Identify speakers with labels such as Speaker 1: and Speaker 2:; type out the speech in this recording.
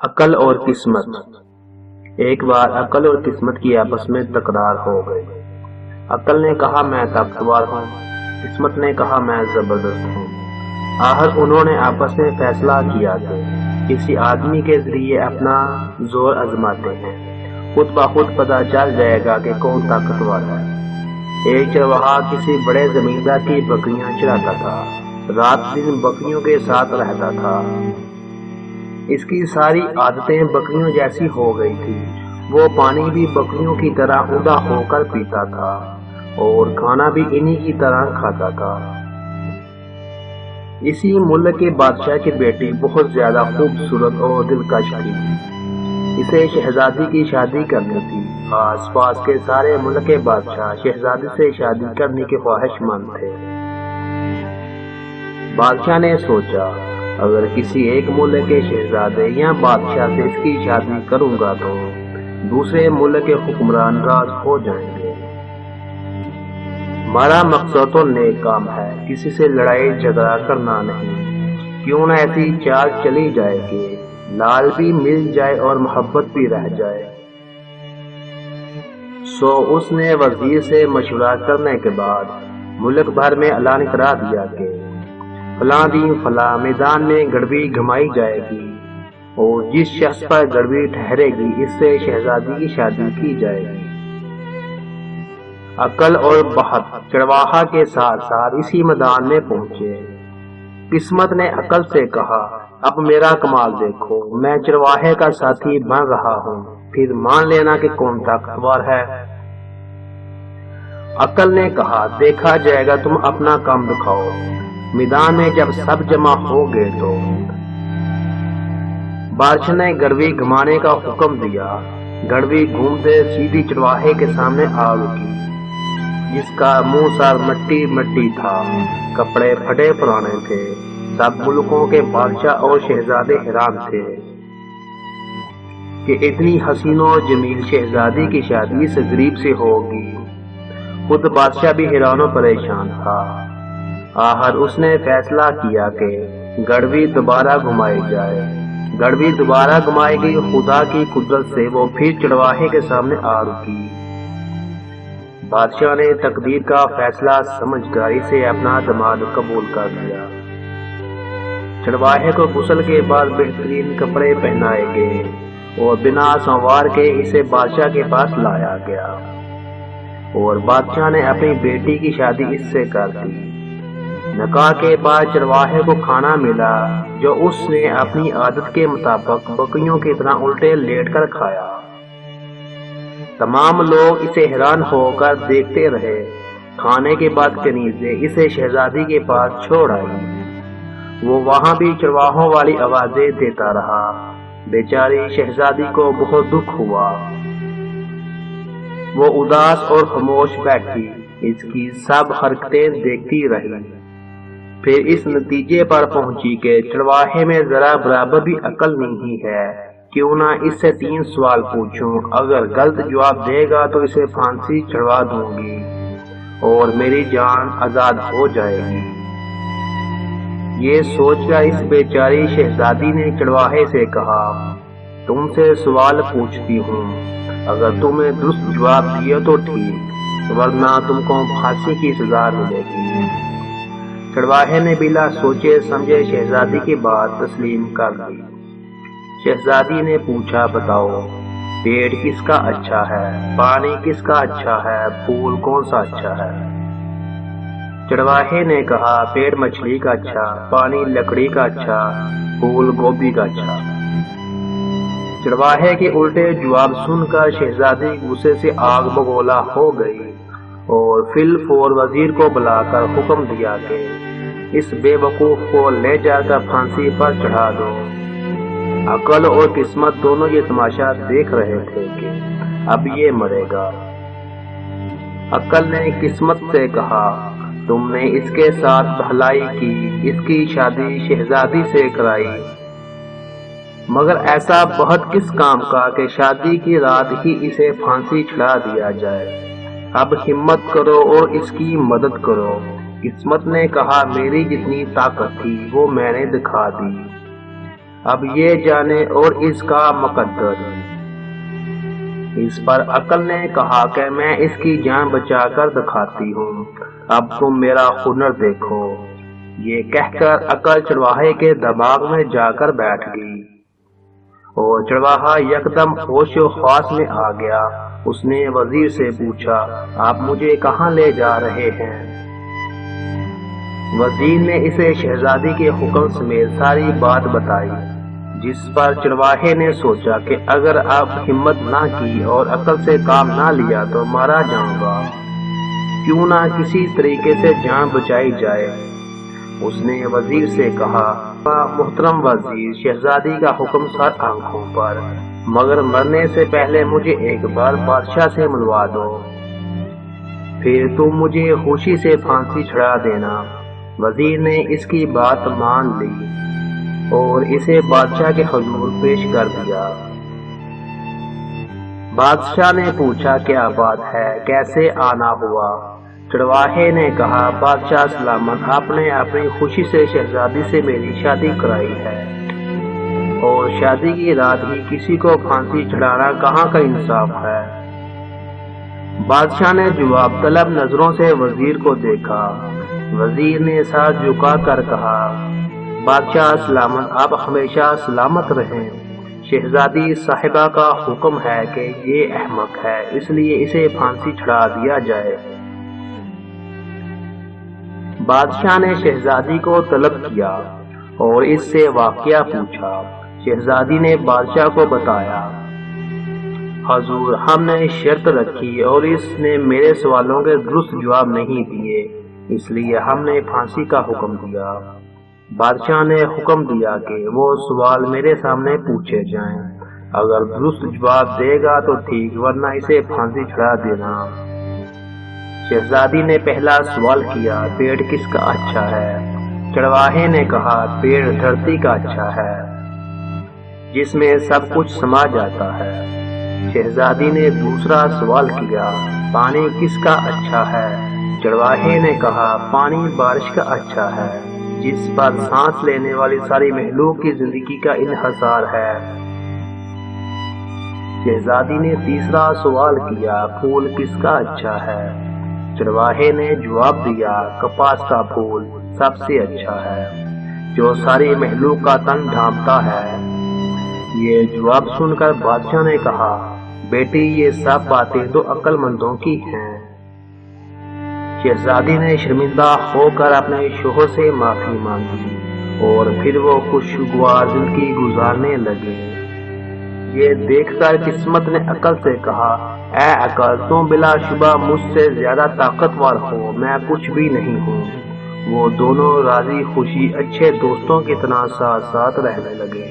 Speaker 1: عقل اور قسمت۔ ایک بار عقل اور قسمت کی آپس میں تکرار ہو گئی۔ عقل نے کہا میں طاقتور ہوں، قسمت نے کہا میں زبردست ہوں۔ آخر انہوں نے آپس میں فیصلہ کیا کہ کسی آدمی کے ذریعے اپنا زور آزماتے ہیں، خود بخود پتہ چل جائے گا کہ کون طاقتور ہے۔ ایک چرواہا کسی بڑے زمیندار کی بکریاں چراتا تھا، رات دن بکریوں کے ساتھ رہتا تھا۔ اس کی ساری عادتیں بکریوں جیسی ہو گئی تھی۔ وہ پانی بھی بکریوں کی طرح اوندا ہو کر پیتا تھا اور کھانا بھی انہی کی طرح کھاتا تھا۔ اسی ملک کے بادشاہ کی بیٹی بہت زیادہ خوبصورت اور دلکش تھی۔ اسے شہزادی کی شادی کرنی تھی۔ آس پاس کے سارے ملک کے بادشاہ شہزادی سے شادی کرنے کے خواہش مند تھے۔ بادشاہ نے سوچا اگر کسی ایک ملک کے شہزادے یا بادشاہ سے اس کی شادی کروں گا تو دوسرے ملک کے حکمران ناراض ہو جائیں گے۔ ہمارا مقصد تو نیک کام ہے، کسی سے لڑائی جھگڑا کرنا نہیں۔ کیوں نہ ایسی چال چلی جائے کہ لال بھی مل جائے اور محبت بھی رہ جائے۔ سو اس نے وزیر سے مشورہ کرنے کے بعد ملک بھر میں اعلان کرا دیا کہ فلاں دن فلاں میدان میں گڑوی گھمائی جائے گی اور جس شخص پر گڑوی ٹھہرے گی اس سے شہزادی کی شادی کی جائے گی۔ عقل اور بہت چرواہا کے ساتھ ساتھ اسی میدان میں پہنچے۔ قسمت نے عقل سے کہا اب میرا کمال دیکھو، میں چرواہے کا ساتھی بن رہا ہوں، پھر مان لینا کہ کون طاقتور ہے۔ عقل نے کہا دیکھا جائے گا، تم اپنا کام دکھاؤ۔ میدان میں جب سب جمع ہو گئے تو بادشاہ نے گڑوی گھمانے کا حکم دیا۔ گڑوی گھومتے سیدھی چرواہے کے سامنے آ رکی، جس کا منہ سر مٹی مٹی تھا، کپڑے پھٹے پرانے تھے۔ سب ملکوں کے بادشاہ اور شہزادے حیران تھے کہ اتنی حسین و جمیل شہزادی کی شادی اس غریب سے ہوگی۔ خود بادشاہ بھی حیران و پریشان تھا۔ آخر اس نے فیصلہ کیا کہ گڑوی دوبارہ گھمائی جائے۔ گڑوی دوبارہ گھمائی گئی، خدا کی قدرت سے وہ پھر چرواہے کے سامنے آ رکی۔ بادشاہ نے تقدیر کا فیصلہ سمجھ کر اسے اپنا داماد قبول کر لیا۔ چرواہے کو غسل کے بعد بہترین کپڑے پہنائے گئے اور بنا سنوار کے اسے بادشاہ کے پاس لایا گیا اور بادشاہ نے اپنی بیٹی کی شادی اس سے کر دی۔ نکاح کے بعد چرواہے کو کھانا ملا جو اس نے اپنی عادت کے مطابق بکریوں کی طرح الٹے لیٹ کر کھایا۔ تمام لوگ اسے حیران ہو کر دیکھتے رہے۔ کھانے کے بعد کنیزیں اسے شہزادی کے پاس چھوڑ آئی۔ وہ وہاں بھی چرواہوں والی آوازیں دیتا رہا۔ بیچاری شہزادی کو بہت دکھ ہوا۔ وہ اداس اور خاموش بیٹھی اس کی سب حرکتیں دیکھتی رہی۔ پھر اس نتیجے پر پہنچی کہ چرواہے میں ذرا برابر بھی عقل نہیں ہے، کیوں نہ اس سے 3 سوال پوچھوں، اگر غلط جواب دے گا تو اسے پھانسی چڑھوا دوں گی اور میری جان آزاد ہو جائے گی۔ یہ سوچ کر اس بیچاری شہزادی نے چرواہے سے کہا تم سے سوال پوچھتی ہوں، اگر تم نے درست جواب دیا تو ٹھیک، ورنہ تم کو پھانسی کی سزا ملے گی۔ چرواہے نے بلا سوچے سمجھے شہزادی کی بات تسلیم کر لی۔ شہزادی نے پوچھا بتاؤ پیڑ کس کا اچھا ہے، پانی کس کا اچھا ہے، پھول کون سا اچھا ہے؟ چرواہے نے کہا پیڑ مچھلی کا اچھا، پانی لکڑی کا اچھا، پھول گوبھی کا اچھا۔ چرواہے کے الٹے جواب سن کر شہزادی غصے سے آگ بگولا ہو گئی اور فی الفور وزیر کو بلا کر حکم دیا کہ اس بے وقوف کو لے جا کر پھانسی پر چڑھا دو۔ عقل اور قسمت دونوں یہ تماشا دیکھ رہے تھے کہ اب یہ مرے گا۔ عقل نے قسمت سے کہا تم نے اس کے ساتھ بھلائی کی، اس کی شادی شہزادی سے کرائی، مگر ایسا بہت کس کام کا کہ شادی کی رات ہی اسے پھانسی چڑھا دیا جائے۔ اب ہمت کرو اور اس کی مدد کرو۔ قسمت نے کہا میری جتنی طاقت تھی وہ میں نے دکھا دی، اب یہ جانے اور اس کا مقدر۔ اس پر عقل نے کہا کہ میں اس کی جان بچا کر دکھاتی ہوں، اب تم میرا ہنر دیکھو۔ یہ کہہ کر عقل چرواہے کے دماغ میں جا کر بیٹھ گئی اور چرواہا یکدم ہوش و خواص میں آ گیا۔ اس نے وزیر سے پوچھا، آپ مجھے کہاں لے جا رہے ہیں؟ وزیر نے اسے شہزادی کے حکم سمیت ساری بات بتائی، جس پر چرواہے نے سوچا کہ اگر اب ہمت نہ کی اور عقل سے کام نہ لیا تو مارا جاؤں گا، کیوں نہ کسی طریقے سے جان بچائی جائے۔ اس نے وزیر سے کہا، محترم وزیر، شہزادی کا حکم سر آنکھوں پر، مگر مرنے سے پہلے مجھے ایک بار بادشاہ سے ملوا دو، پھر تم مجھے خوشی سے پھانسی چڑھا دینا۔ وزیر نے اس کی بات مان لی اور اسے بادشاہ کے حضور پیش کر دیا۔ بادشاہ نے پوچھا، کیا بات ہے، کیسے آنا ہوا؟ چرواہے نے کہا، بادشاہ سلامت، آپ نے اپنی خوشی سے شہزادی سے میری شادی کرائی ہے، اور شادی کی رات ہی کسی کو پھانسی چڑھانا کہاں کا انصاف ہے؟ بادشاہ نے جواب طلب نظروں سے وزیر کو دیکھا۔ وزیر نے سر جھکا کر کہا، بادشاہ سلامت، آپ ہمیشہ سلامت رہیں۔ شہزادی صاحبہ کا حکم ہے کہ یہ احمق ہے، اس لیے اسے پھانسی چڑھا دیا جائے۔ بادشاہ نے شہزادی کو طلب کیا اور اس سے واقعہ پوچھا۔ شہزادی نے بادشاہ کو بتایا، حضور، ہم نے شرط رکھی اور اس نے میرے سوالوں کے درست جواب نہیں دیے، اس لیے ہم نے پھانسی کا حکم دیا۔ بادشاہ نے حکم دیا کہ وہ سوال میرے سامنے پوچھے جائیں، اگر درست جواب دے گا تو ٹھیک، ورنہ اسے پھانسی چڑھا دینا۔ شہزادی نے پہلا سوال کیا، پیڑ کس کا اچھا ہے؟ چرواہے نے کہا، پیڑ دھرتی کا اچھا ہے، جس میں سب کچھ سما جاتا ہے۔ شہزادی نے دوسرا سوال کیا، پانی کس کا اچھا ہے؟ چرواہے نے کہا، پانی بارش کا اچھا ہے، جس پر سانس لینے والی ساری مخلوق کی زندگی کا انحصار ہے۔ شہزادی نے تیسرا سوال کیا، پھول کس کا اچھا ہے؟ چرواہے نے جواب دیا، کپاس کا پھول سب سے اچھا ہے، جو ساری مخلوق کا تن ڈھانپتا ہے۔ یہ جواب سن کر بادشاہ نے کہا، بیٹی، یہ سب باتیں تو عقل مندوں کی ہیں۔ شہزادی نے شرمندہ ہو کر اپنے شوہر سے معافی مانگی اور پھر وہ خوشگوار زندگی گزارنے لگے۔ یہ دیکھ کر قسمت نے عقل سے کہا، اے عقل، تم بلا شبہ مجھ سے زیادہ طاقتور ہو، میں کچھ بھی نہیں ہوں۔ وہ دونوں راضی خوشی اچھے دوستوں کی طرح ساتھ ساتھ رہنے لگے۔